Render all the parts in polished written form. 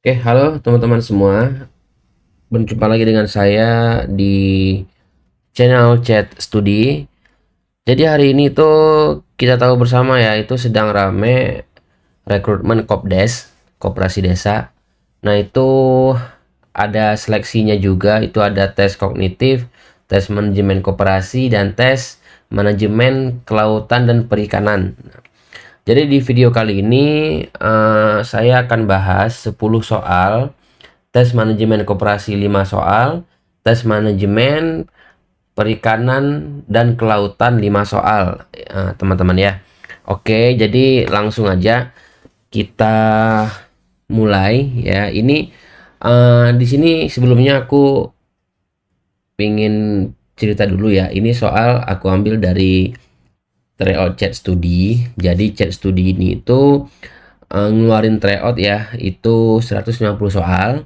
Oke, halo teman-teman semua. Berjumpa lagi dengan saya di channel Chat Studi. Jadi hari ini tuh kita tahu bersama ya, itu sedang rame rekrutmen Kopdes, Koperasi Desa. Nah, itu ada seleksinya juga, itu ada tes kognitif, tes manajemen koperasi, dan tes manajemen kelautan dan perikanan. Jadi di video kali ini saya akan bahas 10 soal tes manajemen koperasi 5 soal, tes manajemen perikanan dan kelautan 5 soal, teman-teman ya. Oke, jadi langsung aja kita mulai ya. Ini di sini sebelumnya aku pengen cerita dulu ya. Ini soal aku ambil dari tryout Chat Studi. Jadi Chat Studi ini itu ngeluarin tryout ya, itu 150 soal.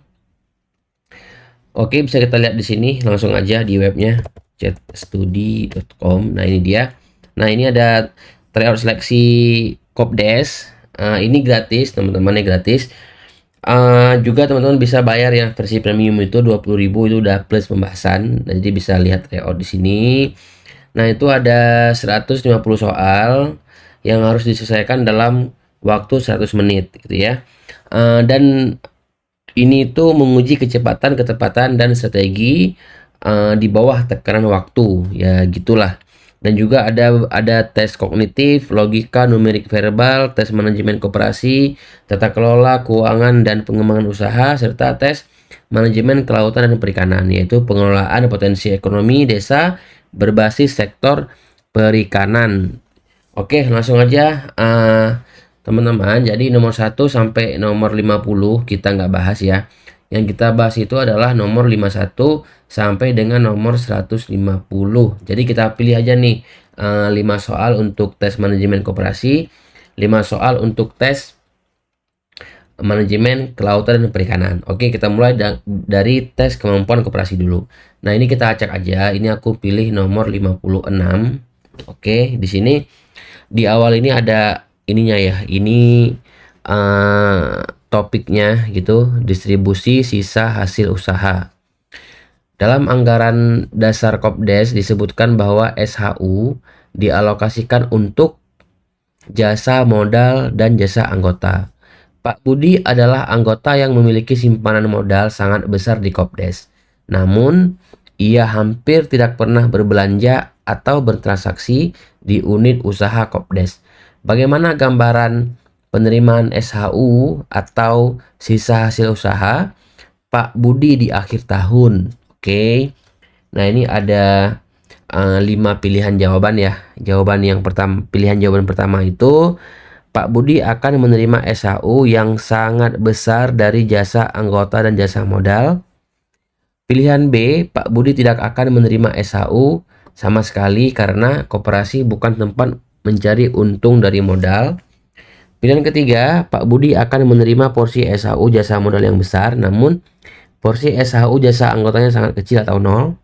Oke, bisa kita lihat di sini langsung aja di webnya chatstudi.com. Nah, ini dia. Nah, ini ada tryout seleksi Kopdes. Ini gratis, teman-teman, ya gratis. Juga teman-teman bisa bayar ya, versi premium itu 20.000, itu udah plus pembahasan. Nah, jadi bisa lihat tryout di sini. Nah, itu ada 150 soal yang harus diselesaikan dalam waktu 100 menit gitu ya. Dan ini tuh menguji kecepatan, ketepatan, dan strategi di bawah tekanan waktu, ya gitulah. Dan juga ada tes kognitif, logika, numerik verbal, tes manajemen koperasi, tata kelola, keuangan, dan pengembangan usaha, serta tes manajemen kelautan dan perikanan, yaitu pengelolaan potensi ekonomi desa berbasis sektor perikanan. Oke, langsung aja teman-teman. Jadi nomor 1 sampai nomor 50 kita nggak bahas ya. Yang kita bahas itu adalah nomor 51 sampai dengan nomor 150. Jadi kita pilih aja nih 5 soal untuk tes manajemen koperasi, 5 soal untuk tes manajemen kelautan dan perikanan. Oke, kita mulai dari tes kemampuan koperasi dulu. Nah, ini kita acak aja. Ini aku pilih nomor 56. Oke, di sini di awal ini ada ininya ya. Ini topiknya gitu, distribusi sisa hasil usaha. Dalam anggaran dasar Kopdes disebutkan bahwa SHU dialokasikan untuk jasa modal dan jasa anggota. Pak Budi adalah anggota yang memiliki simpanan modal sangat besar di Kopdes. Namun, ia hampir tidak pernah berbelanja atau bertransaksi di unit usaha Kopdes. Bagaimana gambaran penerimaan SHU atau sisa hasil usaha Pak Budi di akhir tahun? Oke. Nah, ini ada 5 pilihan jawaban ya. Pilihan jawaban pertama itu Pak Budi akan menerima SHU yang sangat besar dari jasa anggota dan jasa modal. Pilihan B, Pak Budi tidak akan menerima SHU sama sekali karena koperasi bukan tempat mencari untung dari modal. Pilihan ketiga, Pak Budi akan menerima porsi SHU jasa modal yang besar, namun porsi SHU jasa anggotanya sangat kecil atau nol.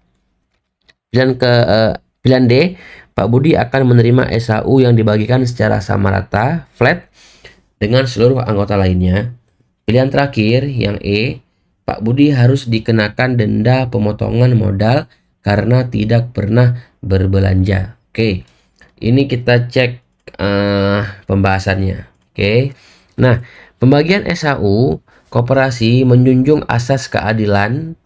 Pilihan D, Pak Budi akan menerima SHU yang dibagikan secara sama rata, flat, dengan seluruh anggota lainnya. Pilihan terakhir, yang E, Pak Budi harus dikenakan denda pemotongan modal karena tidak pernah berbelanja. Oke, ini kita cek pembahasannya. Oke, nah pembagian SHU koperasi menjunjung asas keadilan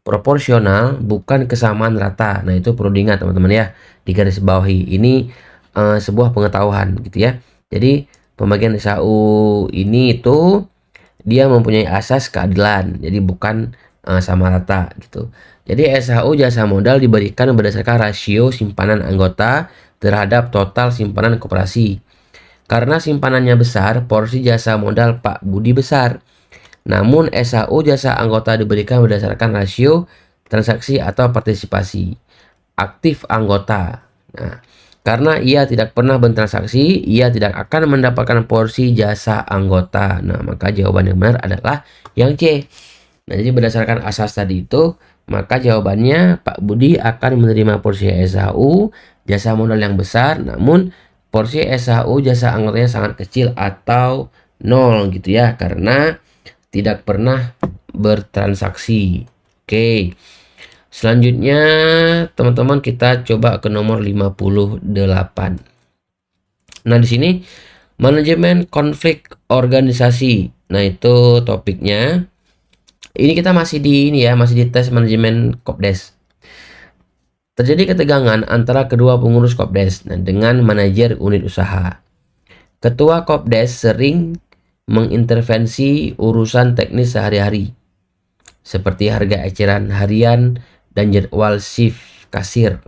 proporsional, bukan kesamaan rata. Nah, itu perlu diingat teman-teman ya, di garis bawahi. Ini sebuah pengetahuan gitu ya. Jadi pembagian SHU ini itu dia mempunyai asas keadilan, jadi bukan sama rata gitu. Jadi SHU jasa modal diberikan berdasarkan rasio simpanan anggota terhadap total simpanan koperasi. Karena simpanannya besar, porsi jasa modal Pak Budi besar. Namun SHU jasa anggota diberikan berdasarkan rasio transaksi atau partisipasi aktif anggota. Nah, karena ia tidak pernah bertransaksi, ia tidak akan mendapatkan porsi jasa anggota. Nah, maka jawaban yang benar adalah yang C. Nah, jadi berdasarkan asas tadi itu, maka jawabannya Pak Budi akan menerima porsi SHU jasa modal yang besar, namun porsi SHU jasa anggotanya sangat kecil atau nol gitu ya, karena tidak pernah bertransaksi. Oke. Selanjutnya teman-teman kita coba ke nomor 58. Nah, di sini manajemen konflik organisasi. Nah, itu topiknya. Ini kita masih di tes manajemen Kopdes. Terjadi ketegangan antara kedua pengurus Kopdes dengan manajer unit usaha. Ketua Kopdes sering mengintervensi urusan teknis sehari-hari, seperti harga eceran harian dan jadwal shift kasir,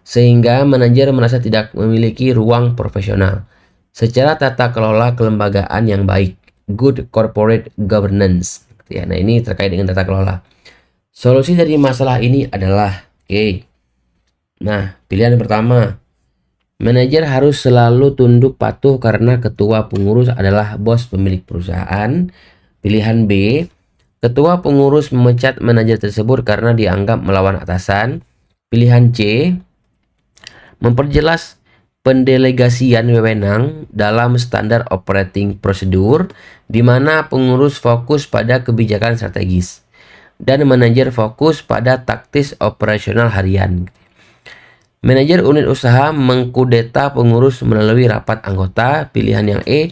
sehingga manajer merasa tidak memiliki ruang profesional. Secara tata kelola kelembagaan yang baik, good corporate governance. Ya, nah ini terkait dengan tata kelola. Solusi dari masalah ini adalah, nah pilihan pertama, manajer harus selalu tunduk patuh karena ketua pengurus adalah bos pemilik perusahaan. Pilihan B, ketua pengurus memecat manajer tersebut karena dianggap melawan atasan. Pilihan C, memperjelas pendelegasian wewenang dalam standar operating procedure, di mana pengurus fokus pada kebijakan strategis dan manajer fokus pada taktis operasional harian. Manajer unit usaha mengkudeta pengurus melalui rapat anggota. Pilihan yang E,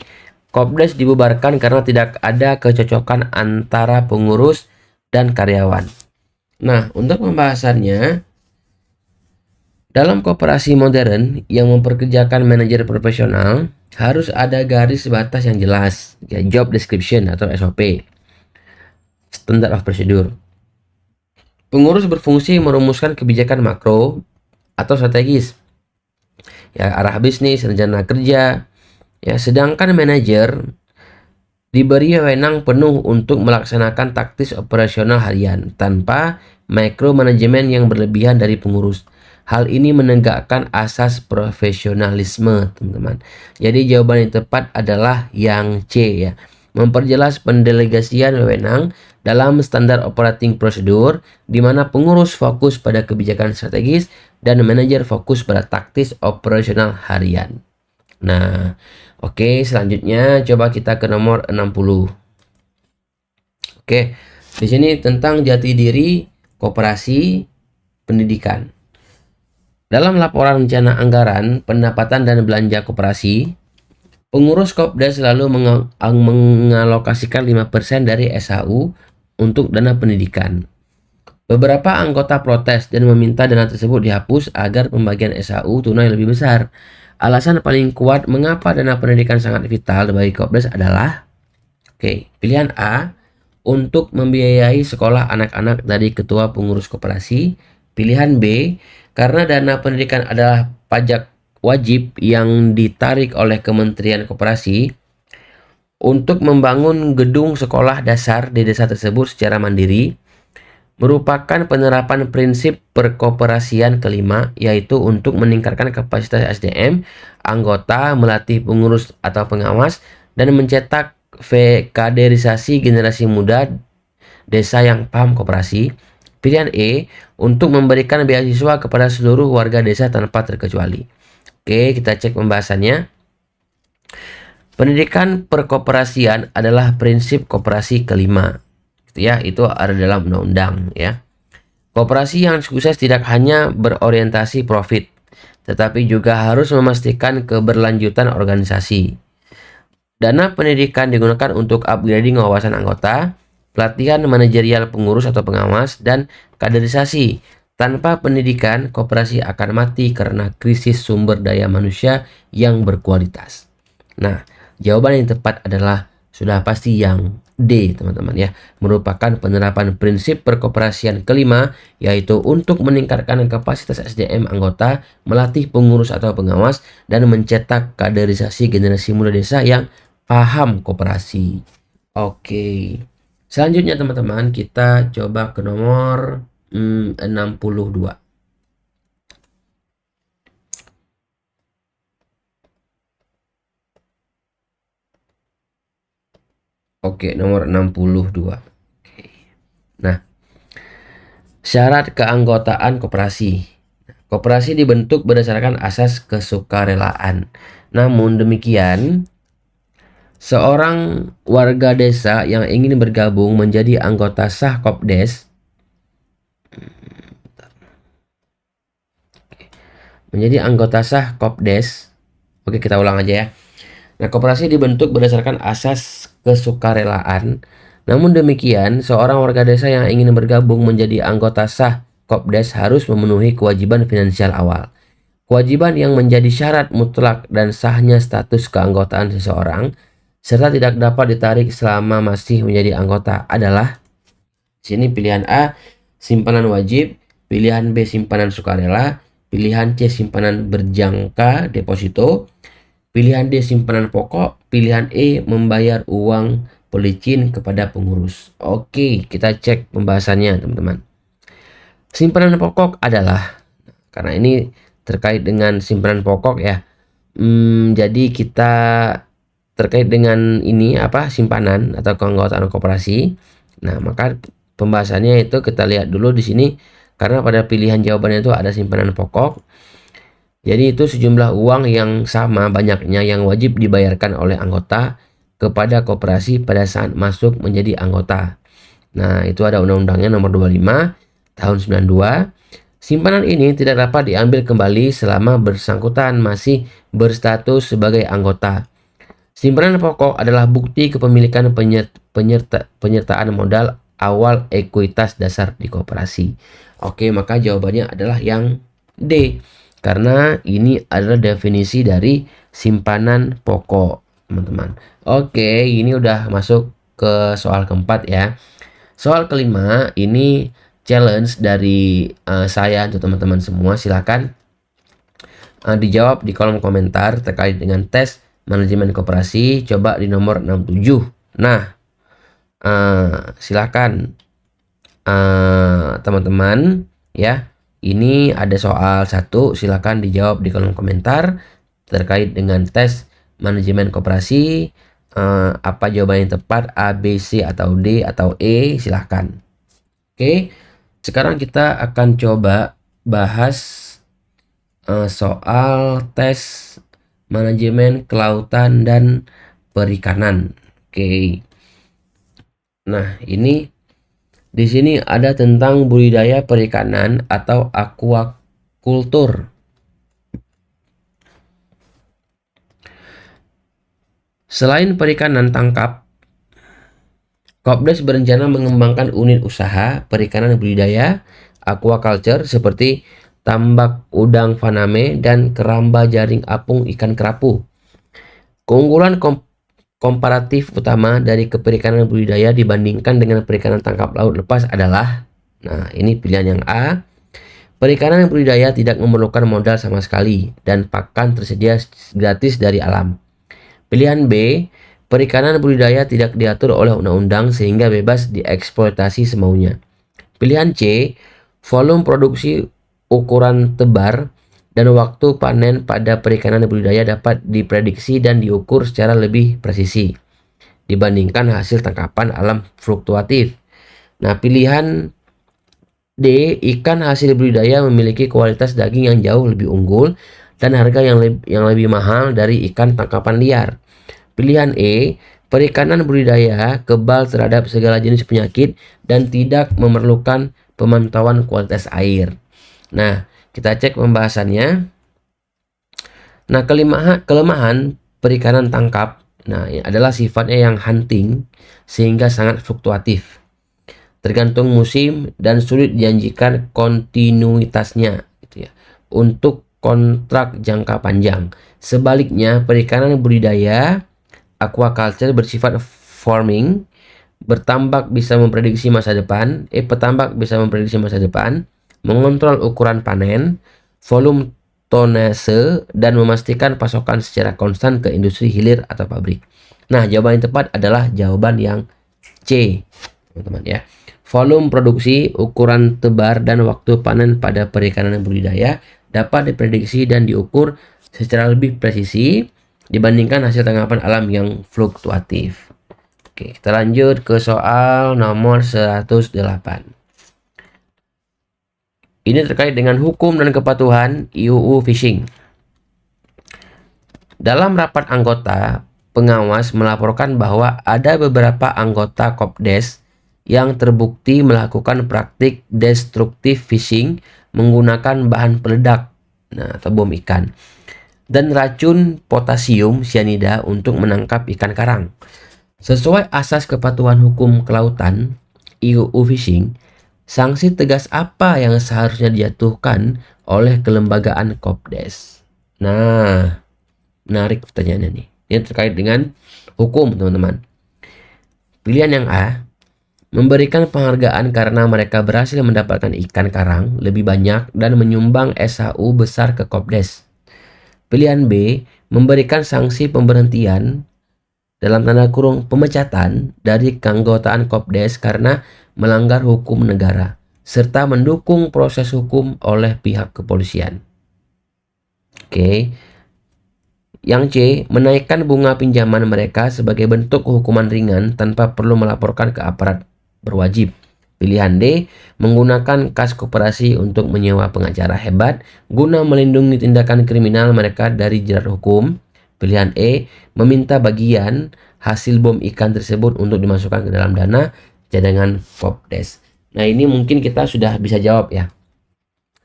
Kopdes dibubarkan karena tidak ada kecocokan antara pengurus dan karyawan. Nah, untuk pembahasannya, dalam koperasi modern yang memperkerjakan manajer profesional, harus ada garis batas yang jelas, ya, job description atau SOP, standard of procedure. Pengurus berfungsi merumuskan kebijakan makro atau strategis, ya, arah bisnis, rencana kerja, ya, sedangkan manajer diberi wewenang penuh untuk melaksanakan taktis operasional harian tanpa micromanagement yang berlebihan dari pengurus. Hal ini menegakkan asas profesionalisme, teman-teman. Jadi jawaban yang tepat adalah yang C, ya. Memperjelas pendelegasian wewenang dalam standar operating procedure, di mana pengurus fokus pada kebijakan strategis dan manajer fokus pada taktis operasional harian. Nah, oke, selanjutnya coba kita ke nomor 60. Oke, di sini tentang jati diri koperasi pendidikan. Dalam laporan rencana anggaran, pendapatan dan belanja koperasi, pengurus Kopdes selalu mengalokasikan 5% dari SHU untuk dana pendidikan. Beberapa anggota protes dan meminta dana tersebut dihapus agar pembagian SHU tunai lebih besar. Alasan paling kuat mengapa dana pendidikan sangat vital bagi Kopdes adalah, pilihan A, untuk membiayai sekolah anak-anak dari ketua pengurus koperasi. Pilihan B, karena dana pendidikan adalah pajak wajib yang ditarik oleh Kementerian Koperasi untuk membangun gedung sekolah dasar di desa tersebut secara mandiri, merupakan penerapan prinsip perkoperasian kelima, yaitu untuk meningkatkan kapasitas SDM, anggota, melatih pengurus atau pengawas, dan mencetak kaderisasi generasi muda desa yang paham koperasi. Pilihan E, untuk memberikan beasiswa kepada seluruh warga desa tanpa terkecuali. Oke, kita cek pembahasannya. Pendidikan perkoperasian adalah prinsip koperasi kelima, ya, itu ada dalam undang-undang, ya. Koperasi yang sukses tidak hanya berorientasi profit, tetapi juga harus memastikan keberlanjutan organisasi. Dana pendidikan digunakan untuk upgrading wawasan anggota, pelatihan manajerial pengurus atau pengawas, dan kaderisasi. Tanpa pendidikan, koperasi akan mati karena krisis sumber daya manusia yang berkualitas. Nah, jawaban yang tepat adalah sudah pasti yang D, teman-teman, ya. Merupakan penerapan prinsip perkoperasian kelima, yaitu untuk meningkatkan kapasitas SDM anggota, melatih pengurus atau pengawas, dan mencetak kaderisasi generasi muda desa yang paham koperasi. Oke. Selanjutnya teman-teman, kita coba ke nomor 62. Oke, nomor 62. Nah, syarat keanggotaan koperasi. Koperasi dibentuk berdasarkan asas kesukarelaan. Namun demikian, Seorang warga desa yang ingin bergabung menjadi anggota sah Kopdes Oke, kita ulang aja ya. Nah, koperasi dibentuk berdasarkan asas kesukarelaan. Namun demikian, seorang warga desa yang ingin bergabung menjadi anggota sah Kopdes harus memenuhi kewajiban finansial awal. Kewajiban yang menjadi syarat mutlak dan sahnya status keanggotaan seseorang, serta tidak dapat ditarik selama masih menjadi anggota adalah, sini pilihan A, simpanan wajib, pilihan B, simpanan sukarela, pilihan C, simpanan berjangka deposito, pilihan D, simpanan pokok, pilihan E, membayar uang pelicin kepada pengurus. Oke, kita cek pembahasannya teman-teman. Simpanan pokok adalah, karena ini terkait dengan simpanan pokok ya. Jadi kita terkait dengan ini simpanan atau keanggotaan koperasi. Nah, maka pembahasannya itu kita lihat dulu di sini karena pada pilihan jawabannya itu ada simpanan pokok. Jadi itu sejumlah uang yang sama banyaknya yang wajib dibayarkan oleh anggota kepada koperasi pada saat masuk menjadi anggota. Nah, itu ada undang-undangnya nomor 25 tahun 92. Simpanan ini tidak dapat diambil kembali selama bersangkutan masih berstatus sebagai anggota. Simpanan pokok adalah bukti kepemilikan penyertaan modal awal ekuitas dasar di koperasi. Oke, maka jawabannya adalah yang D. Karena ini adalah definisi dari simpanan pokok, teman-teman. Oke, ini udah masuk ke soal keempat ya. Soal kelima ini challenge dari saya untuk teman-teman semua. Silakan dijawab di kolom komentar terkait dengan tes manajemen koperasi. Coba di nomor 67. Nah, silakan teman-teman ya. Ini ada soal 1, silakan dijawab di kolom komentar terkait dengan tes manajemen koperasi. Apa jawaban yang tepat, A, B, C, atau D, atau E, silahkan. Oke, sekarang kita akan coba bahas soal tes manajemen kelautan dan perikanan. Oke. Nah, ini di sini ada tentang budidaya perikanan atau aquaculture. Selain perikanan tangkap, Kopdes berencana mengembangkan unit usaha perikanan budidaya aquaculture seperti tambak udang faname dan keramba jaring apung ikan kerapu. Keunggulan komparatif utama dari keperikanan budidaya dibandingkan dengan perikanan tangkap laut lepas adalah, nah ini pilihan yang A, perikanan budidaya tidak memerlukan modal sama sekali dan pakan tersedia gratis dari alam. Pilihan B, perikanan budidaya tidak diatur oleh undang-undang sehingga bebas dieksploitasi semaunya. Pilihan C, volume produksi, ukuran tebar, dan waktu panen pada perikanan budidaya dapat diprediksi dan diukur secara lebih presisi dibandingkan hasil tangkapan alam fluktuatif. Nah, pilihan D, ikan hasil budidaya memiliki kualitas daging yang jauh lebih unggul dan harga yang lebih mahal dari ikan tangkapan liar. Pilihan E, perikanan budidaya kebal terhadap segala jenis penyakit dan tidak memerlukan pemantauan kualitas air. Nah, kita cek pembahasannya. Nah, kelemahan perikanan tangkap, nah, adalah sifatnya yang hunting sehingga sangat fluktuatif, tergantung musim dan sulit dijanjikan kontinuitasnya, gitu ya, untuk kontrak jangka panjang. Sebaliknya, perikanan budidaya aquaculture bersifat farming, petambak bisa memprediksi masa depan, mengontrol ukuran panen, volume tonase, dan memastikan pasokan secara konstan ke industri hilir atau pabrik. Nah, jawaban yang tepat adalah jawaban yang C, teman-teman ya. Volume produksi, ukuran tebar, dan waktu panen pada perikanan budidaya dapat diprediksi dan diukur secara lebih presisi dibandingkan hasil tangkapan alam yang fluktuatif. Oke, kita lanjut ke soal nomor 108. Ini terkait dengan hukum dan kepatuhan UU Fishing. Dalam rapat anggota pengawas melaporkan bahwa ada beberapa anggota Kopdes yang terbukti melakukan praktik destruktif fishing menggunakan bahan peledak, nah, atau bom ikan, dan racun potasium sianida untuk menangkap ikan karang. Sesuai asas kepatuhan hukum kelautan (IUU Fishing), sanksi tegas apa yang seharusnya dijatuhkan oleh kelembagaan Kopdes? Nah, menarik pertanyaannya nih. Ini terkait dengan hukum, teman-teman. Pilihan yang A, memberikan penghargaan karena mereka berhasil mendapatkan ikan karang lebih banyak dan menyumbang SHU besar ke Kopdes. Pilihan B, memberikan sanksi pemberhentian dalam tanda kurung pemecatan dari keanggotaan Kopdes karena melanggar hukum negara, serta mendukung proses hukum oleh pihak kepolisian. Oke. Yang C, menaikkan bunga pinjaman mereka sebagai bentuk hukuman ringan tanpa perlu melaporkan ke aparat berwajib. Pilihan D, menggunakan kas koperasi untuk menyewa pengacara hebat guna melindungi tindakan kriminal mereka dari jerat hukum. Pilihan E, meminta bagian hasil bom ikan tersebut untuk dimasukkan ke dalam dana cadangan Kopdes. Nah, ini mungkin kita sudah bisa jawab ya.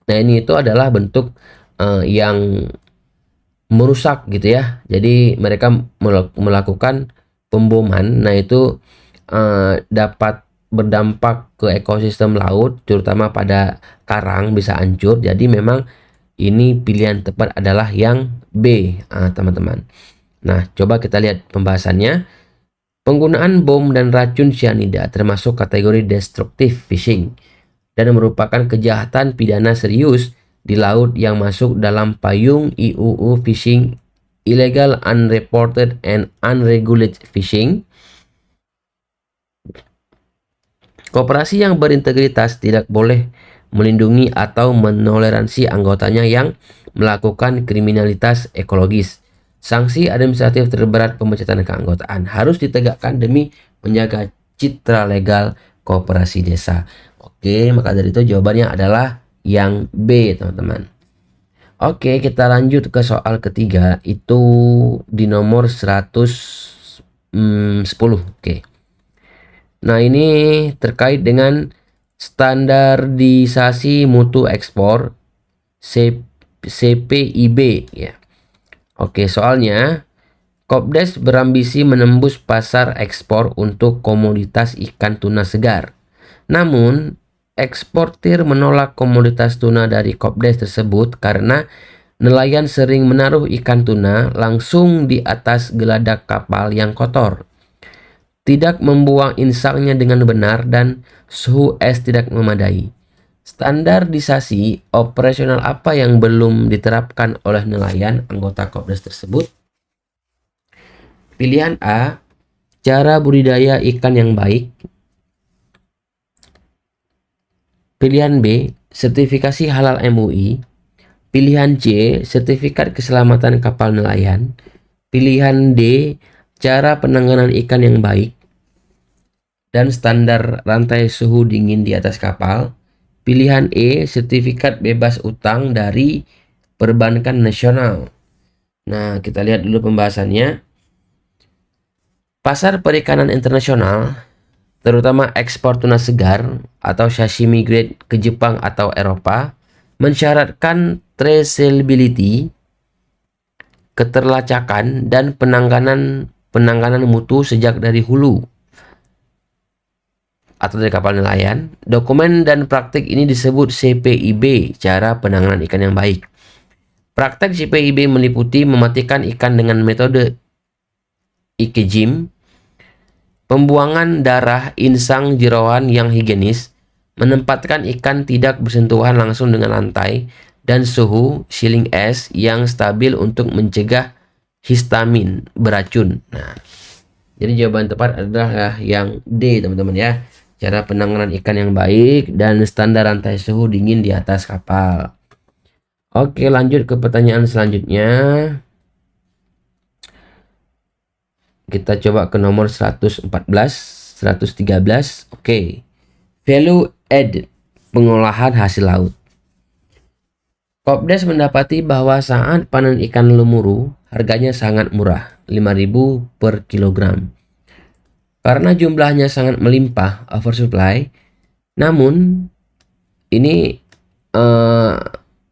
Nah, ini itu adalah bentuk yang merusak gitu ya. Jadi mereka melakukan pemboman. Nah, itu dapat berdampak ke ekosistem laut, terutama pada karang bisa hancur. Jadi memang ini pilihan tepat adalah yang B, teman-teman. Nah, coba kita lihat pembahasannya. Penggunaan bom dan racun sianida termasuk kategori destructive fishing dan merupakan kejahatan pidana serius di laut yang masuk dalam payung IUU Fishing, Illegal, Unreported, and Unregulated Fishing. Koperasi yang berintegritas tidak boleh melindungi atau menoleransi anggotanya yang melakukan kriminalitas ekologis. Sanksi administratif terberat pemecatan keanggotaan harus ditegakkan demi menjaga citra legal koperasi desa. Oke, maka dari itu jawabannya adalah yang B, teman-teman. Oke, kita lanjut ke soal ketiga, itu di nomor 110. Oke. Nah, ini terkait dengan standarisasi mutu ekspor CPIB ya. Oke, soalnya Kopdes berambisi menembus pasar ekspor untuk komoditas ikan tuna segar. Namun, eksportir menolak komoditas tuna dari Kopdes tersebut karena nelayan sering menaruh ikan tuna langsung di atas geladak kapal yang kotor, tidak membuang insangnya dengan benar, dan suhu es tidak memadai. Standarisasi operasional apa yang belum diterapkan oleh nelayan anggota Kopdes tersebut? Pilihan A, cara budidaya ikan yang baik. Pilihan B, sertifikasi halal MUI. Pilihan C, sertifikat keselamatan kapal nelayan. Pilihan D, cara penanganan ikan yang baik dan standar rantai suhu dingin di atas kapal. Pilihan E, sertifikat bebas utang dari perbankan nasional. Nah, kita lihat dulu pembahasannya. Pasar perikanan internasional, terutama ekspor tuna segar atau sashimi grade ke Jepang atau Eropa, mensyaratkan traceability, keterlacakan, dan penanganan mutu sejak dari hulu atau dari kapal nelayan. Dokumen dan praktik ini disebut CPIB, cara penanganan ikan yang baik. Praktek CPIB meliputi mematikan ikan dengan metode ikejim, pembuangan darah insang jeroan yang higienis, menempatkan ikan tidak bersentuhan langsung dengan lantai, dan suhu siling es yang stabil untuk mencegah histamin beracun. Nah, jadi jawaban tepat adalah yang D, teman-teman ya. Cara penanganan ikan yang baik dan standar rantai suhu dingin di atas kapal. Oke, lanjut ke pertanyaan selanjutnya. Kita coba ke nomor 114, 113. Oke. Value added, pengolahan hasil laut. Kopdes mendapati bahwa saat panen ikan lemuru, harganya sangat murah. 5.000 per kilogram. Karena jumlahnya sangat melimpah, oversupply, namun ini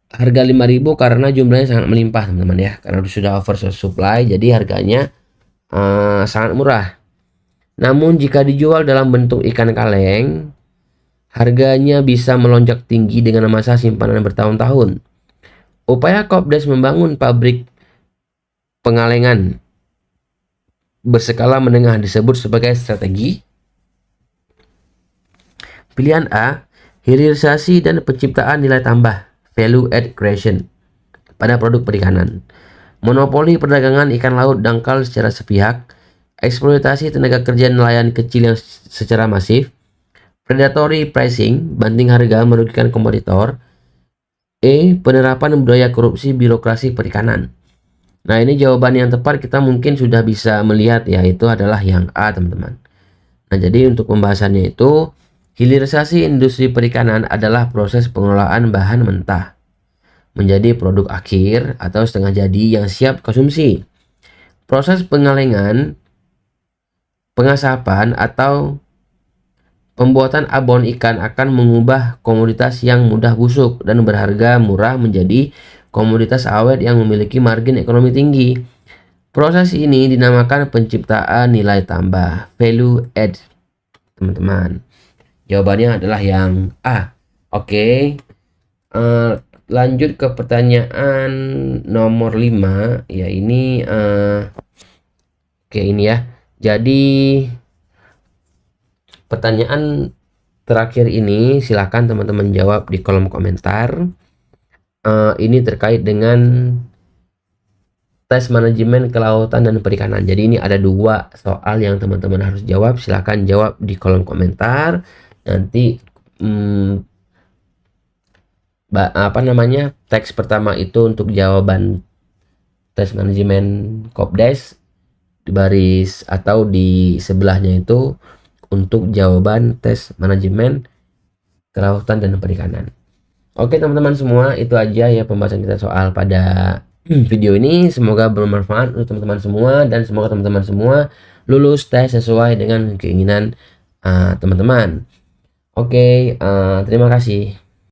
harga 5.000 karena jumlahnya sangat melimpah teman-teman ya, karena sudah oversupply jadi harganya sangat murah. Namun jika dijual dalam bentuk ikan kaleng, harganya bisa melonjak tinggi dengan masa simpanan bertahun-tahun. Upaya Kopdes membangun pabrik pengalengan berskala menengah disebut sebagai strategi. Pilihan A, hilirisasi dan penciptaan nilai tambah, value add creation, pada produk perikanan. Monopoli perdagangan ikan laut dangkal secara sepihak, eksploitasi tenaga kerja nelayan kecil yang secara masif, predatory pricing, banting harga merugikan kompetitor. Penerapan budaya korupsi birokrasi perikanan. Nah, ini jawaban yang tepat kita mungkin sudah bisa melihat, yaitu adalah yang A, teman-teman. Nah, jadi untuk pembahasannya itu, hilirisasi industri perikanan adalah proses pengelolaan bahan mentah menjadi produk akhir atau setengah jadi yang siap konsumsi. Proses pengalengan, pengasapan, atau pembuatan abon ikan akan mengubah komoditas yang mudah busuk dan berharga murah menjadi komoditas awet yang memiliki margin ekonomi tinggi. Proses ini dinamakan penciptaan nilai tambah, value add, teman-teman. Jawabannya adalah yang A. Oke. Lanjut ke pertanyaan nomor 5. Ya, ini oke, ini ya. Jadi pertanyaan terakhir ini silakan teman-teman jawab di kolom komentar. Ini terkait dengan tes manajemen kelautan dan perikanan. Jadi ini ada 2 soal yang teman-teman harus jawab. Silakan jawab di kolom komentar. Nanti teks pertama itu untuk jawaban tes manajemen Kopdes, di baris atau di sebelahnya itu untuk jawaban tes manajemen kelautan dan perikanan. Oke teman-teman semua, itu aja ya pembahasan kita soal pada video ini. Semoga bermanfaat untuk teman-teman semua dan semoga teman-teman semua lulus tes sesuai dengan keinginan teman-teman. Oke, terima kasih.